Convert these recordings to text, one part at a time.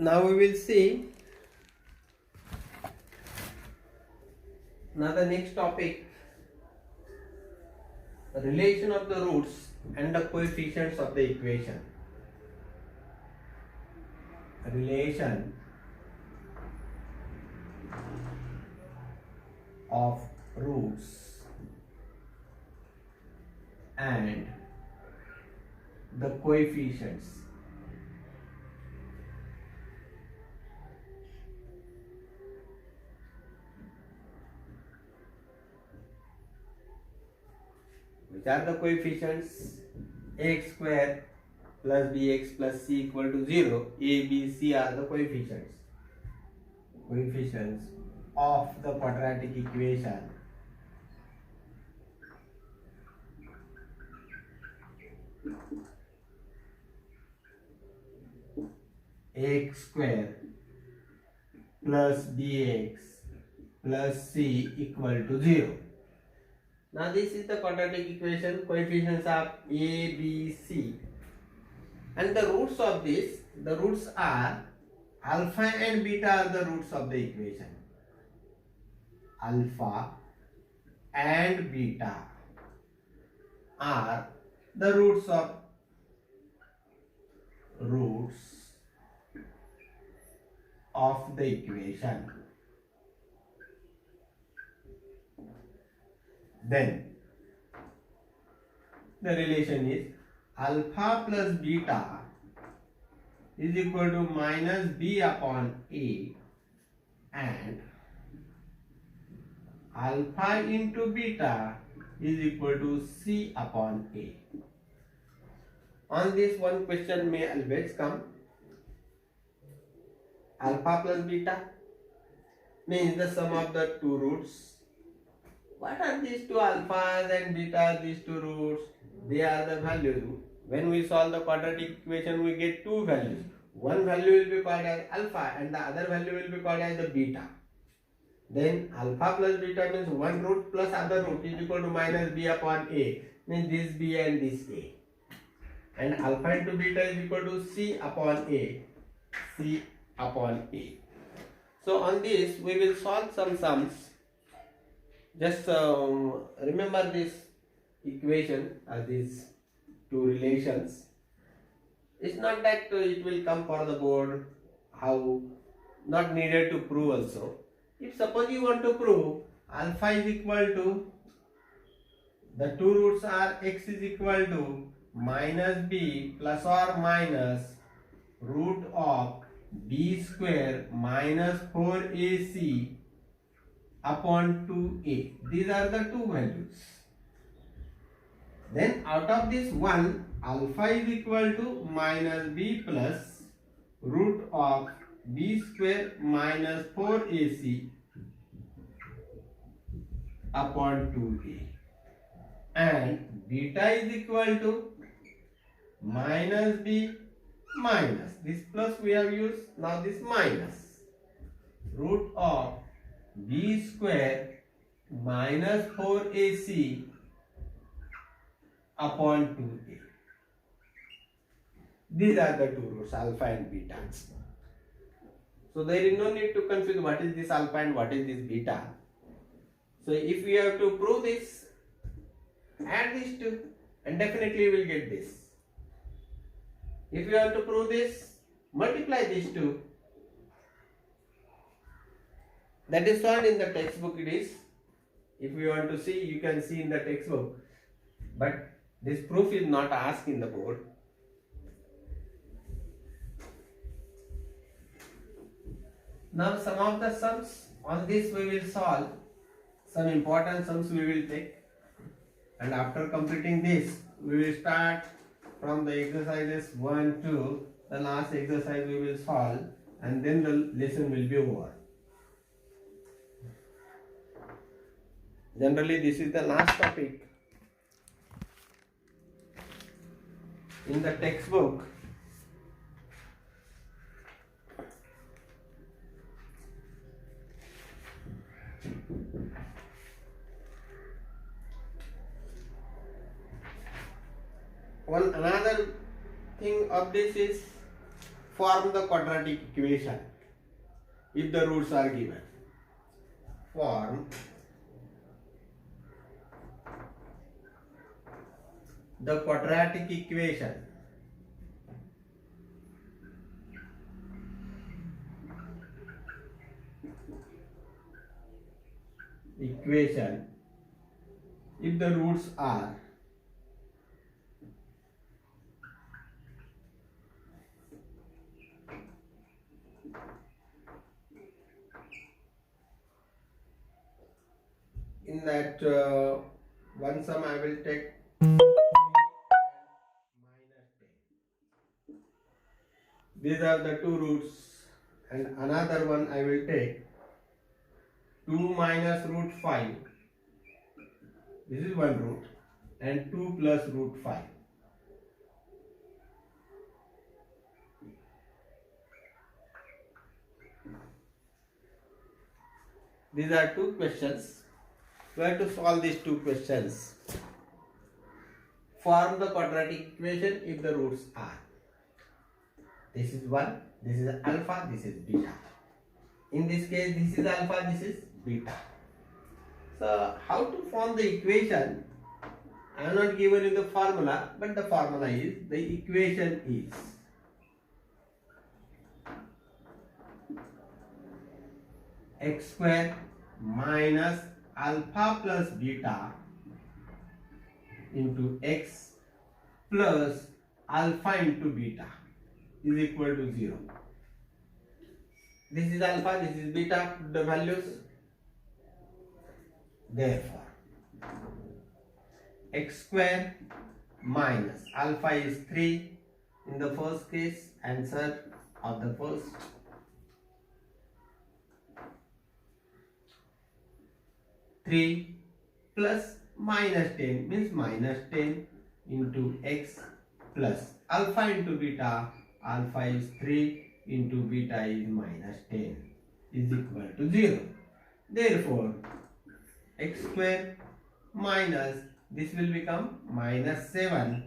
Now we will see now the next topic, the relation of the roots and the coefficients of the equation. Relation of roots and the coefficients. Which are the coefficients? Ax square plus bx plus c equal to 0. A, b, c are the coefficients. Coefficients of the quadratic equation. Ax square plus bx plus c equal to 0. Now this is the quadratic equation, coefficients of a, b, c, and the roots of this, the roots are alpha and beta are the roots of the equation. Alpha and beta are the roots of the equation. Then the relation is alpha plus beta is equal to minus b upon a, and alpha into beta is equal to c upon a. On this one question may always come. Alpha plus beta means the sum of the two roots. What are these two alphas and betas, these two roots? They are the values. When we solve the quadratic equation, we get two values. One value will be called as alpha and the other value will be called as the beta. Then alpha plus beta means one root plus other root is equal to minus b upon a, means this b and this a. And alpha into beta is equal to c upon a. C upon a. So on this we will solve some sums. Just remember this equation as these two relations. It's not that it will come for the board, how not needed to prove also. If suppose you want to prove alpha is equal to, the two roots are x is equal to minus b plus or minus root of b square minus 4ac upon 2a. These are the two values. Then out of this one, alpha is equal to minus b plus root of b square minus 4ac upon 2a. And beta is equal to minus b minus, this plus we have used, now this minus root of b square minus 4ac upon 2a. These are the two roots, alpha and beta. So there is no need to confuse what is this alpha and what is this beta. So if we have to prove this, add these two and definitely we will get this. If you have to prove this, multiply these two. That is solved in the textbook it is. If you want to see, you can see in the textbook. But this proof is not asked in the board. Now some of the sums on this we will solve. Some important sums we will take. And after completing this, we will start from the exercises 1 to the last exercise we will solve, and then the lesson will be over. Generally this is the last topic in the textbook. One another thing of this is Form the quadratic equation if the roots are given. Form the quadratic equation if the roots are in that one sum I will take minus 10. These are the two roots, and another one I will take 2 minus root 5. This is one root, and 2 plus root 5. These are two questions. We have to solve these two questions. Form the quadratic equation if the roots are. This is 1, this is alpha, this is beta. In this case, this is alpha, this is beta. So, how to form the equation? I am not given in the formula, but the formula is, the equation is x square minus alpha plus beta into x plus alpha into beta is equal to 0. This is alpha, this is beta, put the values. Therefore, x square minus alpha is 3 in the first case, answer of the first. 3 plus minus 10 means minus 10 into x plus alpha into beta. Alpha is 3 into beta is minus 10 is equal to 0. Therefore, x square minus, this will become minus 7.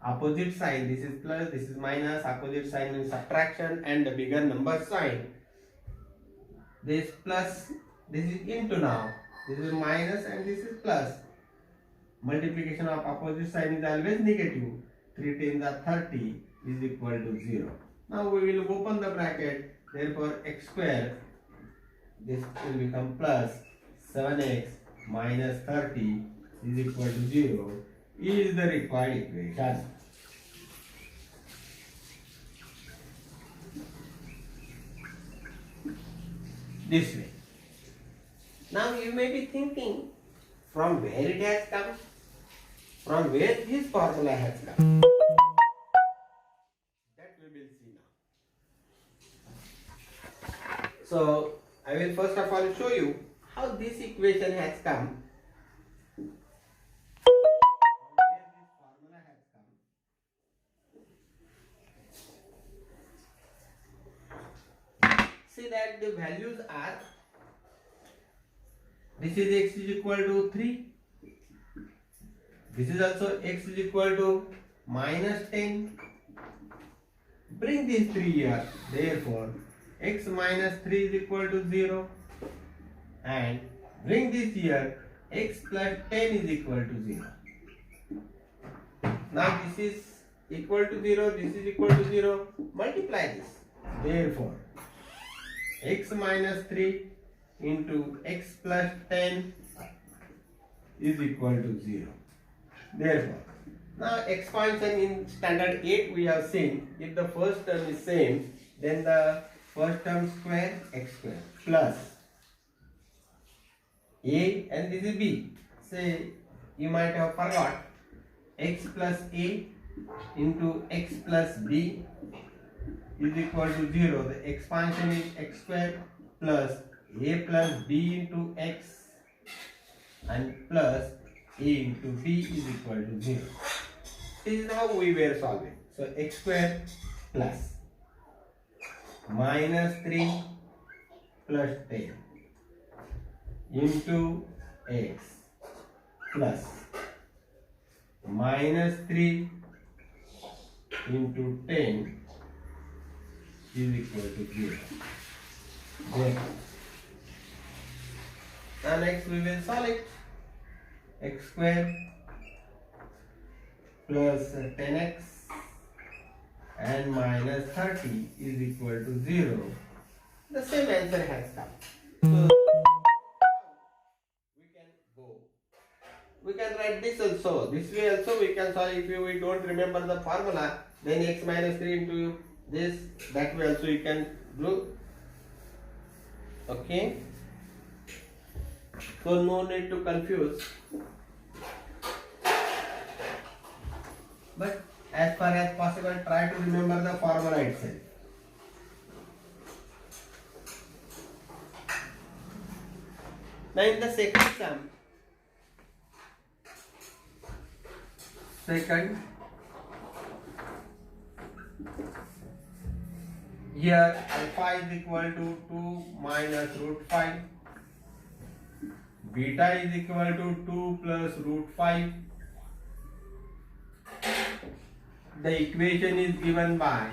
Opposite sign, this is plus, this is minus, opposite sign means subtraction, and the bigger number sign. This plus, this is into now. This is minus and this is plus. Multiplication of opposite sign is always negative. 3 tens are 30 is equal to 0. Now we will open the bracket. Therefore, x square, this will become plus 7x minus 30 is equal to 0 is the required equation. This way. Now you may be thinking, from where it has come? From where this formula has come? That we will see now. So I will first of all show you how this equation has come. From where this formula has come. See that the values are, this is x is equal to 3. This is also x is equal to minus 10. Bring these 3 here. Therefore, x minus 3 is equal to 0. And bring this here. X plus 10 is equal to 0. Now this is equal to 0. This is equal to 0. Multiply this. Therefore, x minus 3 into x plus 10 is equal to 0. Therefore, now expansion in standard 8 we have seen, if the first term is same, then the first term square x square plus a, and this is b. Say you might have forgot, x plus a into x plus b is equal to 0. The expansion is x square plus a plus b into x and plus a into b is equal to 0. This is how we were solving. So x square plus minus 3 plus 10 into x plus minus 3 into 10 is equal to 0. Then, now next we will solve it. X square plus 10x and minus 30 is equal to 0. The same answer has come. So we can go. We can write this also. This way also we can solve. If we don't remember the formula, then x minus 3 into this, that way also you can do. Okay. So no need to confuse. But as far as possible, try to remember the formula itself. Now in the second sum, here alpha is equal to 2 minus root 5, beta is equal to 2 plus root 5. The equation is given by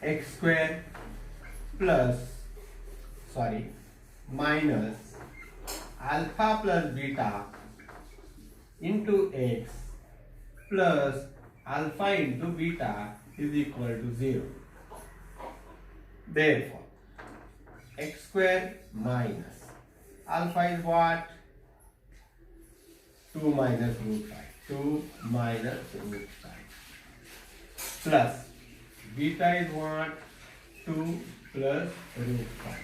x square minus alpha plus beta into x plus alpha into beta is equal to 0. Therefore, x square minus alpha is what? 2 minus root 5. 2 minus root 5 plus beta is what? 2 plus root 5.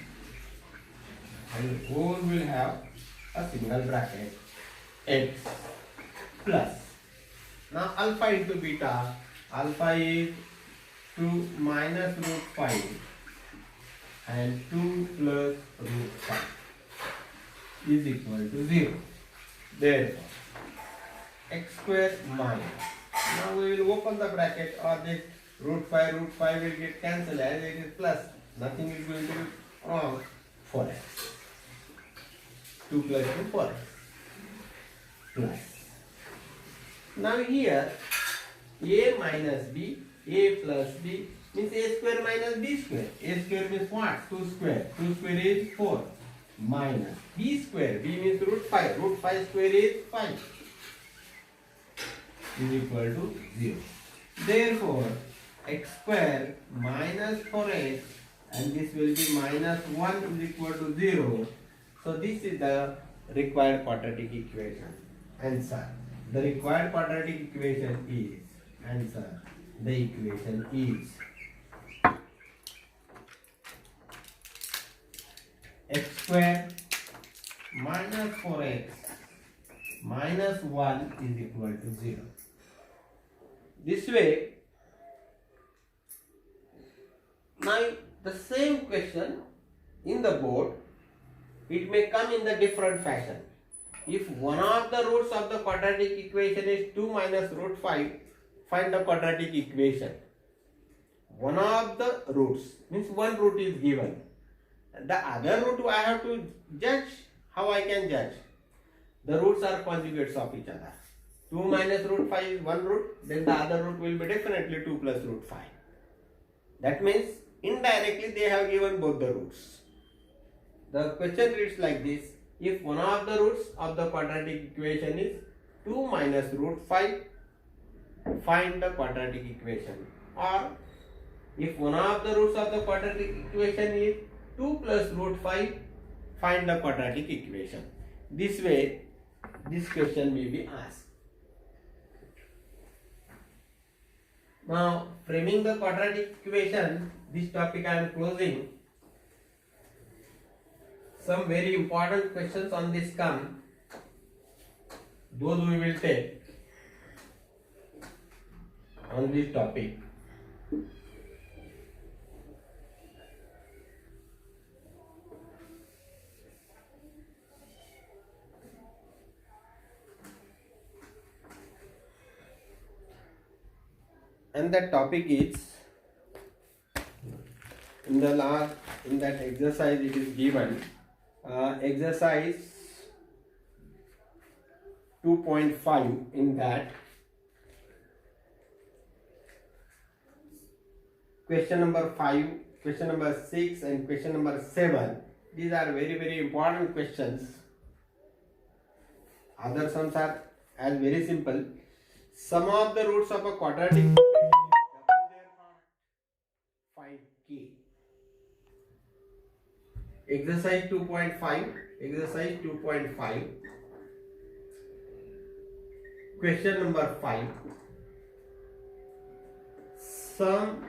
And whole will have a single bracket x plus. Now alpha into beta, alpha is 2 minus root 5 and 2 plus root 5 is equal to 0. Therefore, x square minus. Now we will open the bracket, or this root 5 will get cancelled as it is plus. Nothing is going to be wrong. 4x. 2 plus 2, 4x. Plus. Now here, a minus b, a plus b means a square minus b square. A square means what? 2 square. 2 square is 4. Minus b square. B means root 5. Root 5 square is 5. Is equal to 0. Therefore, x square minus 4x and this will be minus 1 is equal to 0. So this is the required quadratic equation. Answer. The required quadratic equation is, answer, the equation is x square minus 4x minus 1 is equal to 0. This way, now the same question in the board, it may come in the different fashion. If one of the roots of the quadratic equation is 2 minus root 5, find the quadratic equation. One of the roots means one root is given. The other root I have to judge. How I can judge? The roots are conjugates of each other. 2 minus root 5 is one root, then the other root will be definitely 2 plus root 5. That means indirectly they have given both the roots. The question reads like this: if one of the roots of the quadratic equation is 2 minus root 5, find the quadratic equation. Or if one of the roots of the quadratic equation is 2 plus root 5, find the quadratic equation. This way, this question may be asked. Now, framing the quadratic equation, this topic I am closing. Some very important questions on this come. Those we will take on this topic. And that topic is in that exercise it is given exercise 2.5. In that question number 5, question number 6 and question number 7, these are very important questions. Other sums are as very simple. Sum of the roots of a quadratic equation double their product. Find K. Exercise 2.5. Exercise 2.5. Question number 5. Sum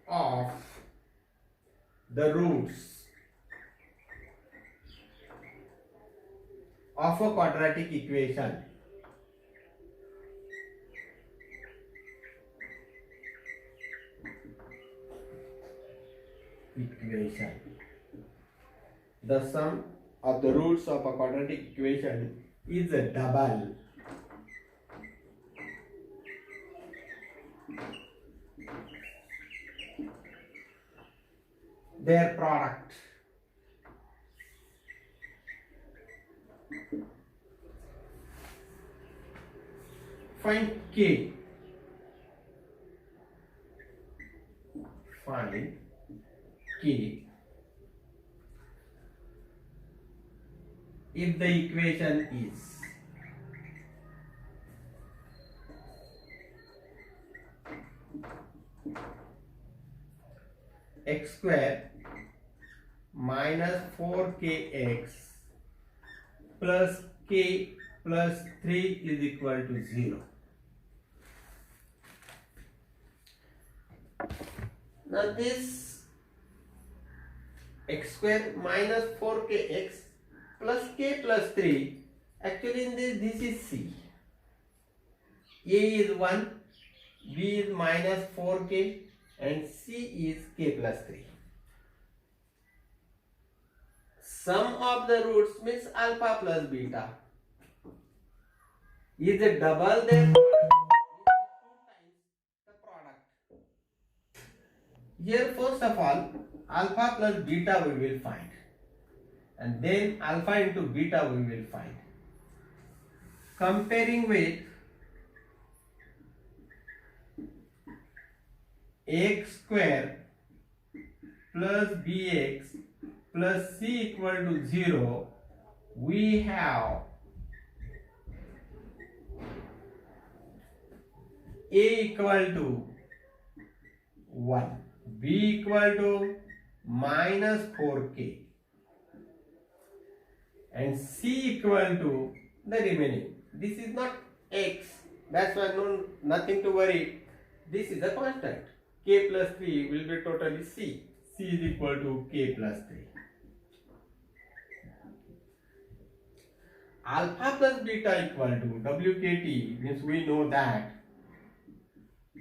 of the roots of a quadratic equation the sum of the roots of a quadratic equation is a double their product. Find K. Find K if the equation is x square minus 4kx plus k plus 3 is equal to 0. Now this x square minus 4kx plus k plus 3, actually in this is c. A is 1, b is minus 4k and c is k plus 3. Sum of the roots means alpha plus beta is a double their product, means 2 times the product. Here first of all alpha plus beta we will find, and then alpha into beta we will find. Comparing with x square plus bx plus c equal to 0, we have a equal to 1, b equal to minus 4k and c equal to the remaining. This is not x, that's why nothing to worry. This is a constant. K plus 3 will be totally c. C is equal to k plus 3. Alpha plus beta equal to WKT means we know that.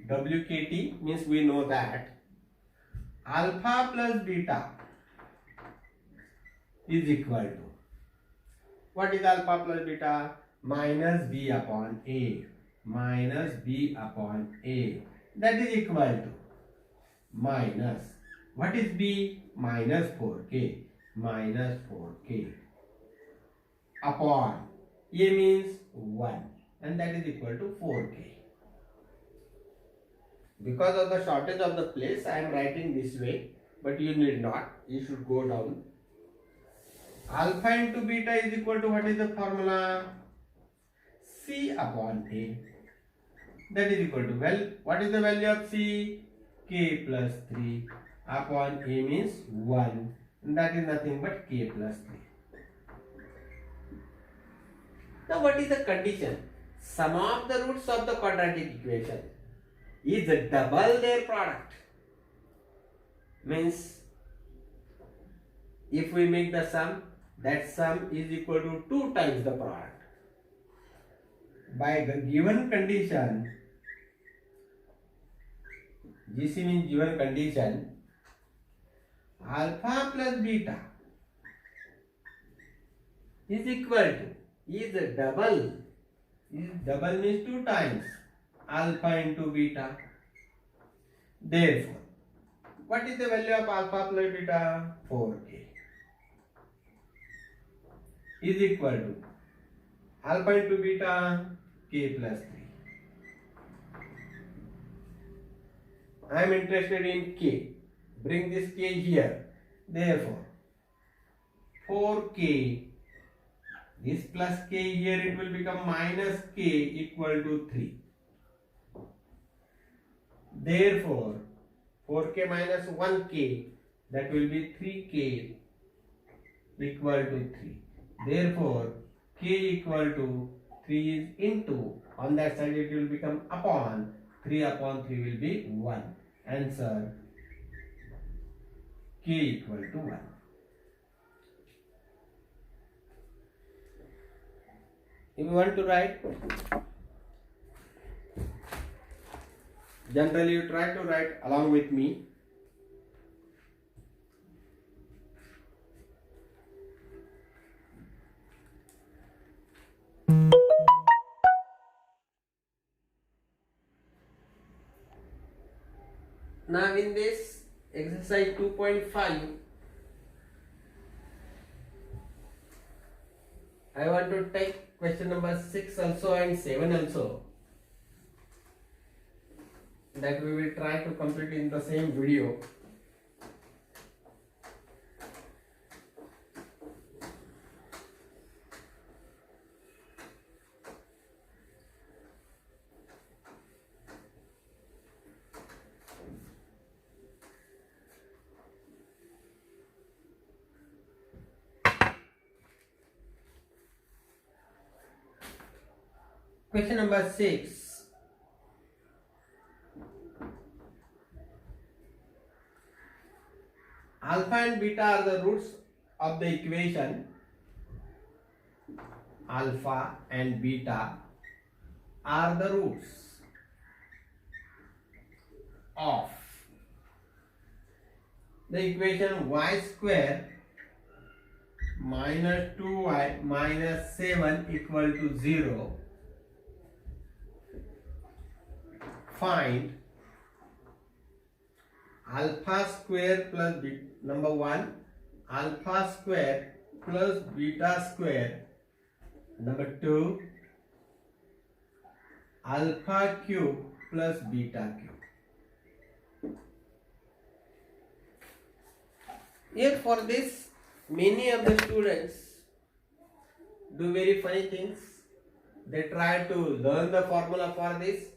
WKT means we know that alpha plus beta is equal to, what is alpha plus beta? Minus b upon a. Minus b upon a. That is equal to minus, what is b? Minus 4k. Minus 4k upon a means 1, and that is equal to 4k. Because of the shortage of the place, I am writing this way, but you need not. You should go down. Alpha into beta is equal to, what is the formula? C upon a. That is equal to, well, what is the value of c? K plus 3 upon a means 1, and that is nothing but k plus 3. Now what is the condition? Sum of the roots of the quadratic equation is double their product. Means if we make the sum, that sum is equal to 2 times the product. By the given condition, GC means given condition, alpha plus beta is equal to, is double means 2 times alpha into beta. Therefore What is the value of alpha plus beta? 4k is equal to alpha into beta k plus 3. I am interested in k. Bring this k here. Therefore, 4k, this plus k here, it will become minus k equal to 3. Therefore, 4k minus 1k, that will be 3k equal to 3. Therefore, k equal to 3 is into, on that side it will become upon, 3 upon 3 will be 1. Answer, k equal to 1. If you want to write, generally you try to write along with me. Now in this exercise 2.5, I want to take question number 6 also and 7 also, that we will try to complete in the same video. Question number 6. Alpha and beta are the roots of the equation. Alpha and beta are the roots of the equation y square minus 2y minus 7 equal to 0. Find alpha square plus number 1, alpha square plus beta square, number 2, alpha cube plus beta cube. Here for this, many of the students do very funny things. They try to learn the formula for this.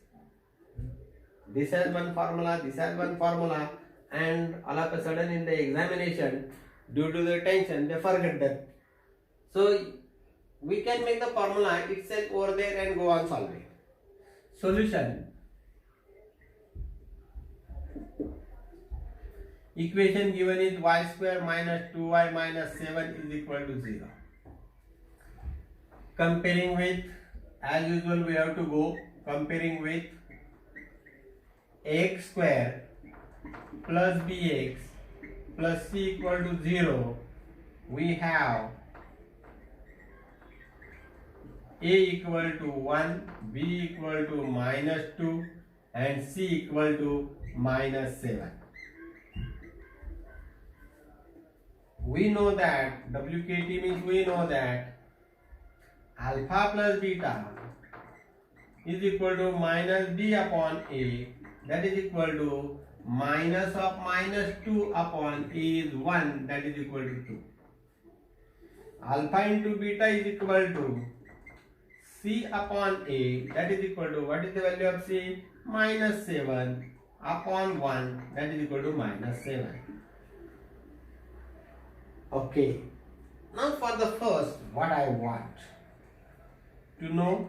This has one formula, this has one formula, and all of a sudden in the examination, due to the tension, they forget that. So we can make the formula itself over there and go on solving. Solution. Equation given is y square minus 2y minus 7 is equal to 0. Comparing with, as usual we have to go, comparing with x square plus bx plus c equal to 0, we have a equal to 1, b equal to minus 2 and c equal to minus 7. We know that WKT means we know that alpha plus beta is equal to minus b upon a, that is equal to minus of minus 2 upon a is 1, that is equal to 2. Alpha into beta is equal to c upon a, that is equal to, what is the value of c? Minus 7 upon 1, that is equal to minus 7. Okay. Now for the first, what I want to know,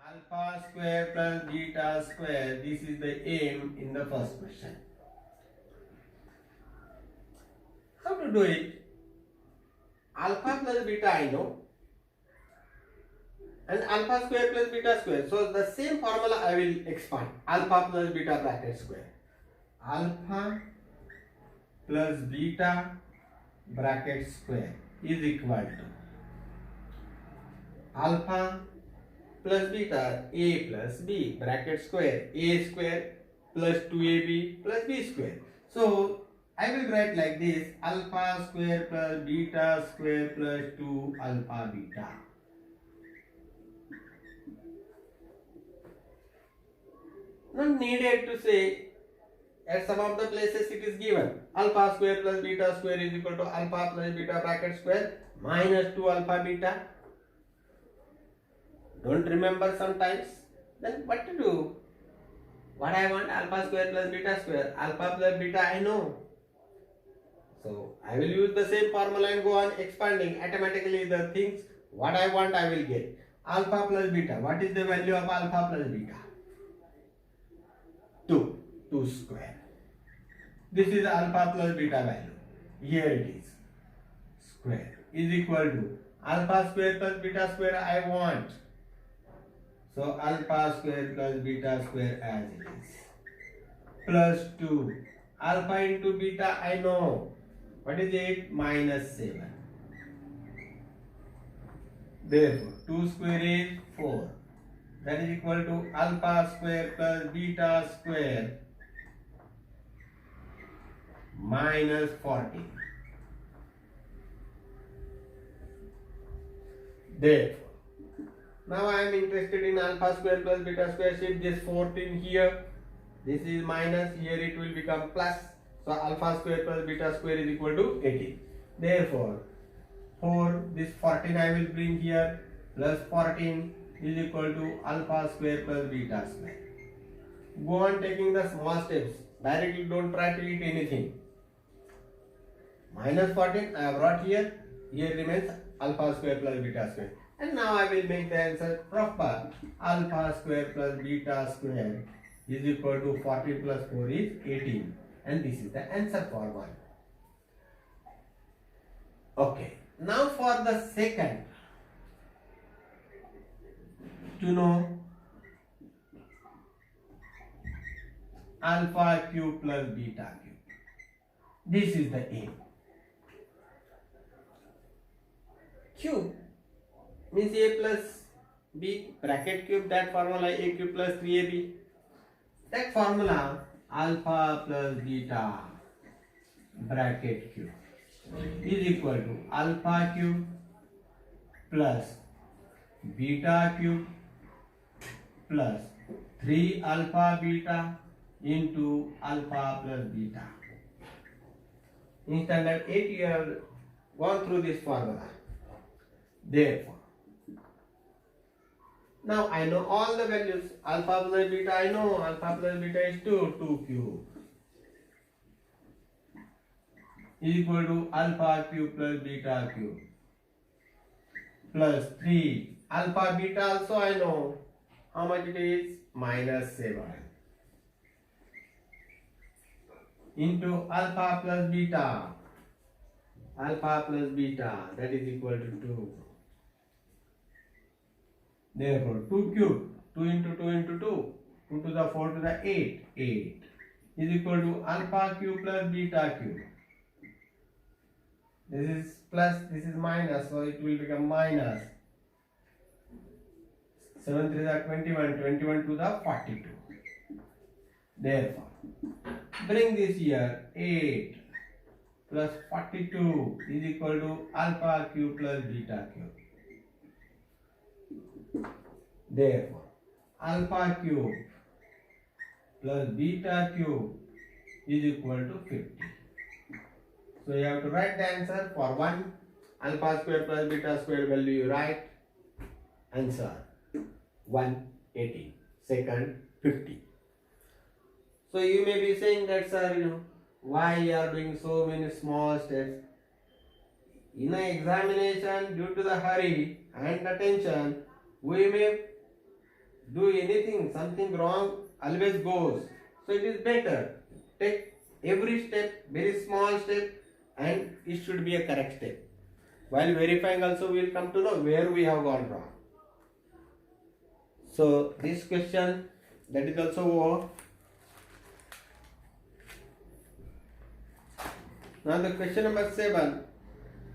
alpha square plus beta square, this is the aim in the first question. How to do it? Alpha plus beta I know, and alpha square plus beta square. So the same formula I will expand. Alpha plus beta bracket square. Alpha plus beta bracket square is equal to alpha plus beta, a plus b, bracket square, a square plus 2ab plus b square. So I will write like this: alpha square plus beta square plus 2 alpha beta. Not needed to say at some of the places it is given alpha square plus beta square is equal to alpha plus beta bracket square minus 2 alpha beta. Don't remember sometimes? Then what to do? What I want? Alpha square plus beta square. Alpha plus beta I know. So I will use the same formula and go on expanding. Automatically the things what I want I will get. Alpha plus beta. What is the value of alpha plus beta? 2. 2 square. This is alpha plus beta value. Here it is. Square is equal to alpha square plus beta square I want. So alpha square plus beta square as it is. Plus 2. Alpha into beta I know. What is it? Minus 7. Therefore 2 square is 4. That is equal to alpha square plus beta square minus 14. Therefore, now I am interested in alpha square plus beta square. Shift this 14 here. This is minus. Here it will become plus. So alpha square plus beta square is equal to 18. Therefore, 4 this 14 I will bring here plus 14 is equal to alpha square plus beta square. Go on taking the small steps. Directly don't try to eat anything. Minus 14 I have brought here. Here remains alpha square plus beta square. And now I will make the answer proper. Alpha square plus beta square is equal to 14 plus 4 is 18. And this is the answer for 1. Okay. Now for the second. To know alpha cube plus beta cube. This is the aim. Cube means a plus b bracket cube, that formula a cube plus 3ab. That formula alpha plus beta bracket cube is equal to alpha cube plus beta cube plus 3 alpha beta into alpha plus beta. In standard 8 you have gone through this formula. Therefore, now I know all the values. Alpha plus beta I know. Alpha plus beta is 2. 2 cube is equal to alpha cube plus beta cube plus 3. Alpha beta also I know. How much it is? Minus 7 into alpha plus beta. Alpha plus beta, that is equal to 2. Therefore 2 cube, 2 into 2 into 2, 2 to the 4 to the 8, 8 is equal to alpha cube plus beta cube. This is plus, this is minus, so it will become minus. 7 3 are 21, 21 to the 42. Therefore, bring this here, 8 plus 42 is equal to alpha cube plus beta cube. Therefore, alpha cube plus beta cube is equal to 50. So you have to write the answer for 1. Alpha square plus beta square value you write. Answer 180. Second 50. So you may be saying that, sir, why you are doing so many small steps? In an examination, due to the hurry and attention, we may do anything, something wrong always goes. So it is better. Take every step, very small step, and it should be a correct step. While verifying also we will come to know where we have gone wrong. So this question, that is also over. Now the question number 7.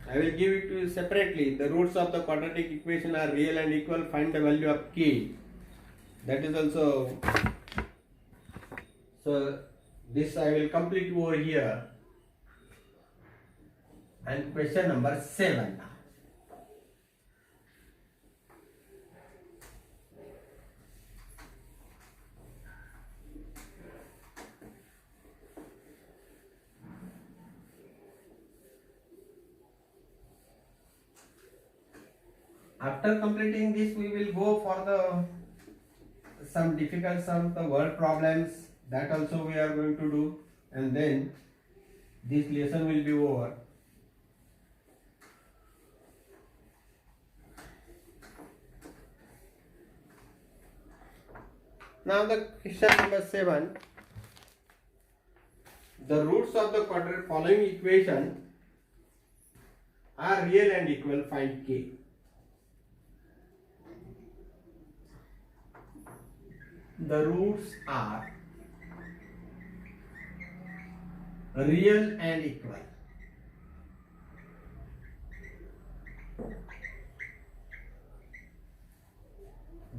I will give it to you separately. The roots of the quadratic equation are real and equal. Find the value of k. That is also. So this I will complete over here. And question number 7 now. After completing this, we will go for the some difficult sums, the word problems. That also we are going to do, and then this lesson will be over. Now the question number 7. The roots of the following equation are real and equal. Find k. The roots are real and equal.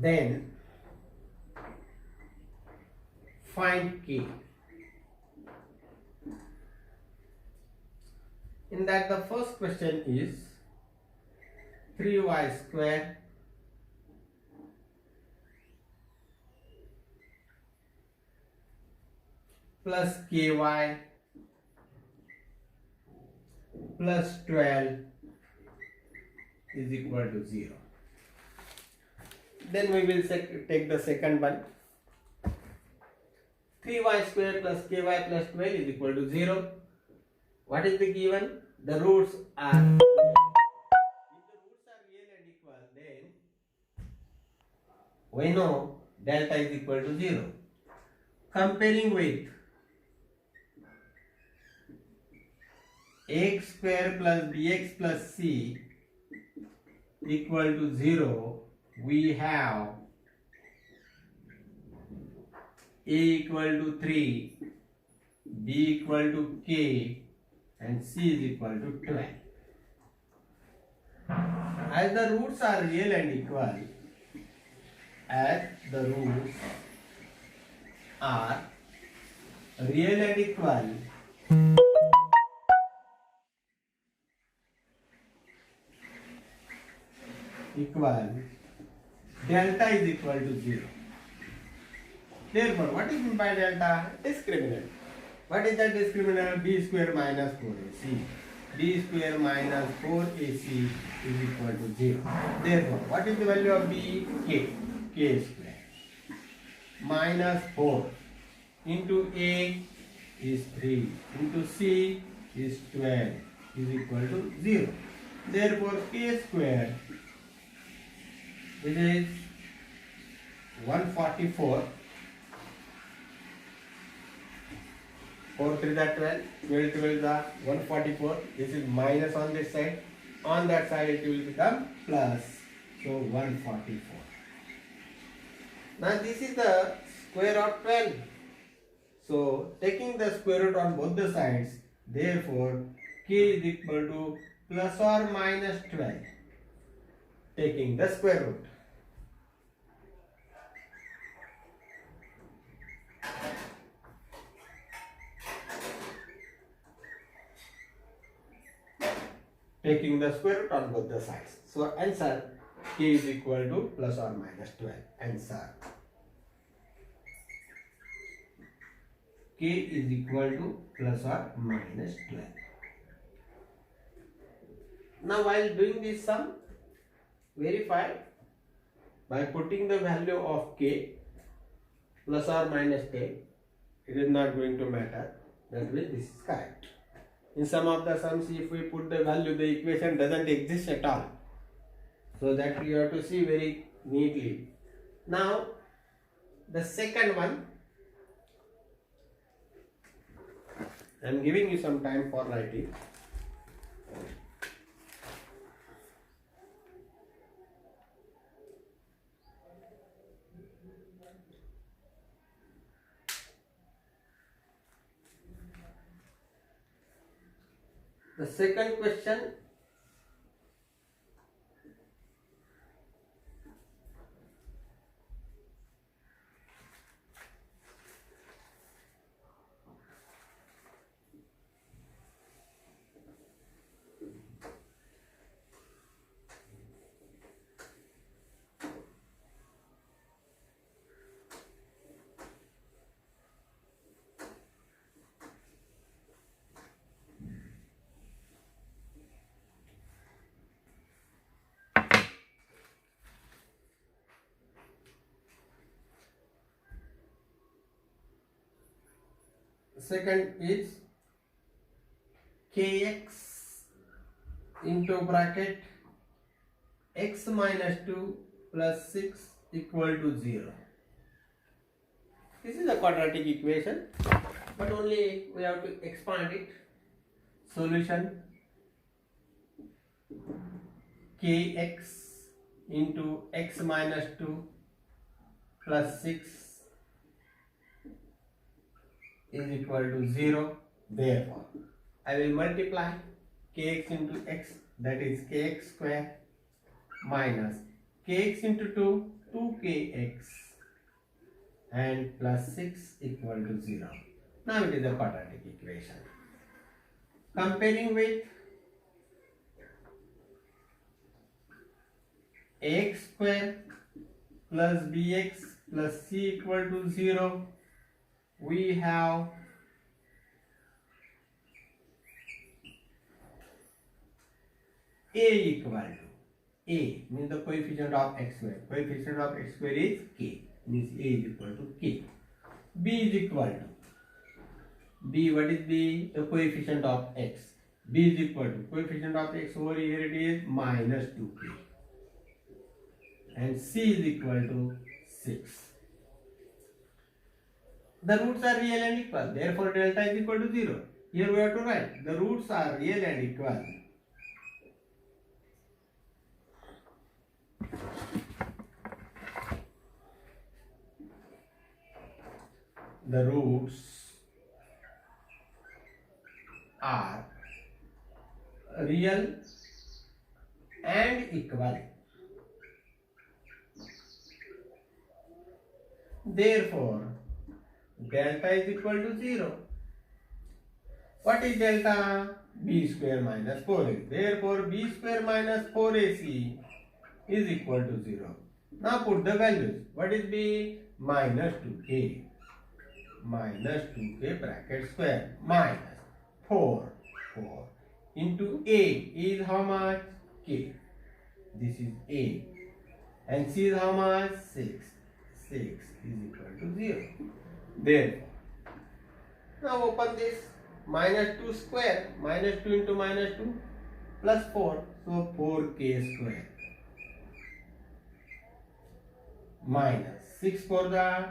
Then find k. In that, the first question is 3y square plus ky plus 12 is equal to 0. Then we will take the second one. 3y square plus ky plus 12 is equal to 0. What is the given? The roots are. If the roots are real and equal, then we know delta is equal to 0. Comparing with x square plus bx plus c equal to 0, we have a equal to 3, b equal to k, and c is equal to 12. As the roots are real and equal, as the roots are real and equal, delta is equal to 0. Therefore, what is meant by delta? Discriminant. What is that discriminant? B square minus 4ac. B square minus 4ac is equal to 0. Therefore, what is the value of B? K. K square. Minus 4 into A is 3 into C is 12 is equal to 0. Therefore, K square, which is 144, 4 3 is 12, 12 12 is 144. This is minus on this side. On that side it will become plus. So 144. Now this is the square of 12. So taking the square root on both the sides, therefore k is equal to plus or minus 12. Taking the square root. Taking the square root on both the sides. So answer k is equal to plus or minus 12. Answer k is equal to plus or minus 12. Now while doing this sum, verify by putting the value of k plus or minus 10. It is not going to matter. That way this is correct. In some of the sums, if we put the value, the equation doesn't exist at all. So that you have to see very neatly. Now, the second one, I am giving you some time for writing. The second question second is kx into bracket x minus 2 plus 6 equal to 0. This is a quadratic equation, but only we have to expand it. Solution: kx into x minus 2 plus 6 is equal to 0. Therefore, I will multiply kx into x, that is kx square, minus kx into 2, 2kx, and plus 6 equal to 0. Now it is a quadratic equation. Comparing with ax square plus bx plus c equal to 0, we have a equal to, a means the coefficient of x square. Coefficient of x square is k, means a is equal to k. B is equal to, b, what is b? The coefficient of x. B is equal to, coefficient of x over here it is minus 2k, and c is equal to 6. The roots are real and equal, therefore delta is equal to 0. Here we have to write the roots are real and equal. The roots are real and equal. Therefore, delta is equal to 0. What is delta? B square minus 4ac. Therefore, b square minus 4ac is equal to 0. Now put the values. What is b? Minus 2k. Minus 2k bracket square minus 4 into a is how much? K. This is a. And c is how much? 6. 6 is equal to 0. Therefore, now open this. Minus 2 square, minus 2 into minus 2 plus 4, so 4k square minus 6 for the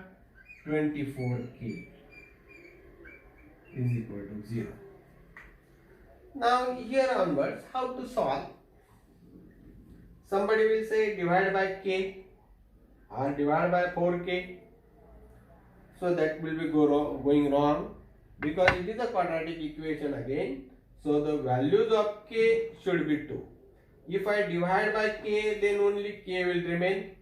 24k is equal to 0. Now here onwards, how to solve? Somebody will say divide by k or divide by 4k. So that will be going wrong, because it is a quadratic equation again. So the values of k should be 2. If I divide by k, then only k will remain.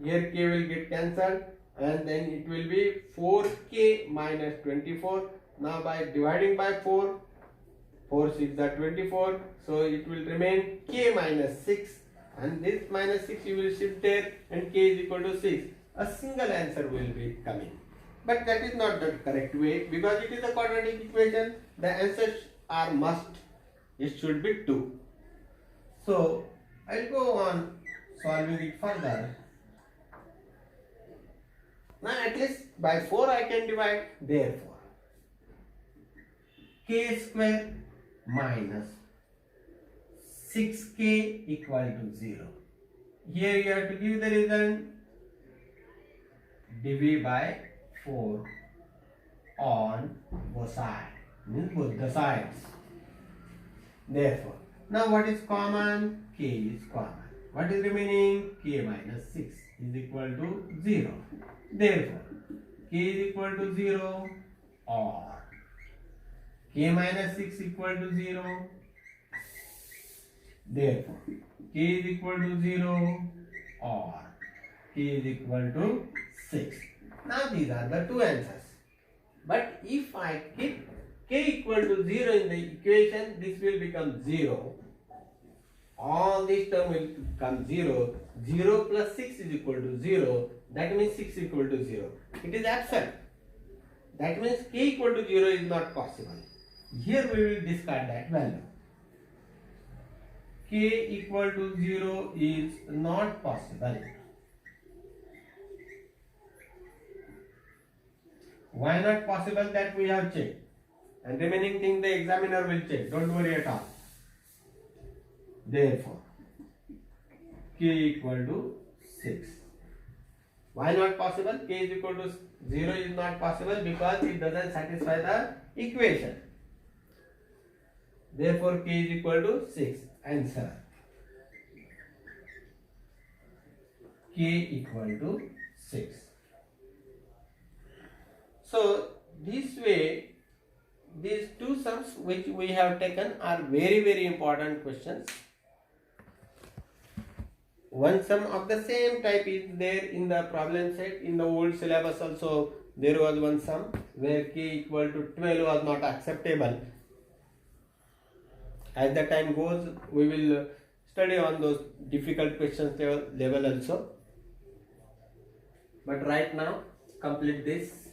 Here k will get cancelled, and then it will be 4k minus 24. Now by dividing by 4, 4 6 are 24. So it will remain k minus 6, and this minus 6 you will shift there, and k is equal to 6. A single answer will be coming. But that is not the correct way, because it is a quadratic equation. The answers are must. It should be 2. So I'll go on solving it further. Now at least by 4 I can divide. Therefore, k square minus 6k equal to 0. Here you have to give the result dv by 4 on both sides, means both the sides. Therefore, now what is common? K is common. What is remaining? K minus 6 is equal to 0. Therefore, k is equal to 0 or k minus 6 equal to 0. Therefore, k is equal to 0 or k is equal to 6. Now these are the two answers. But if I keep k equal to 0 in the equation, this will become 0. All this term will become 0. 0 plus 6 is equal to 0. That means 6 equal to 0. It is absent. That means k equal to 0 is not possible. Here we will discard that value. K equal to 0 is not possible. Why not possible that we have checked? And remaining thing the examiner will check. Don't worry at all. Therefore, k equal to 6. Why not possible? K is equal to 0 is not possible because it doesn't satisfy the equation. Therefore, k is equal to 6. Answer. K equal to 6. So, this way, these two sums which we have taken are very important questions. One sum of the same type is there in the problem set. In the old syllabus also there was one sum where k equal to 12 was not acceptable. As the time goes, we will study on those difficult questions level also. But right now, complete this.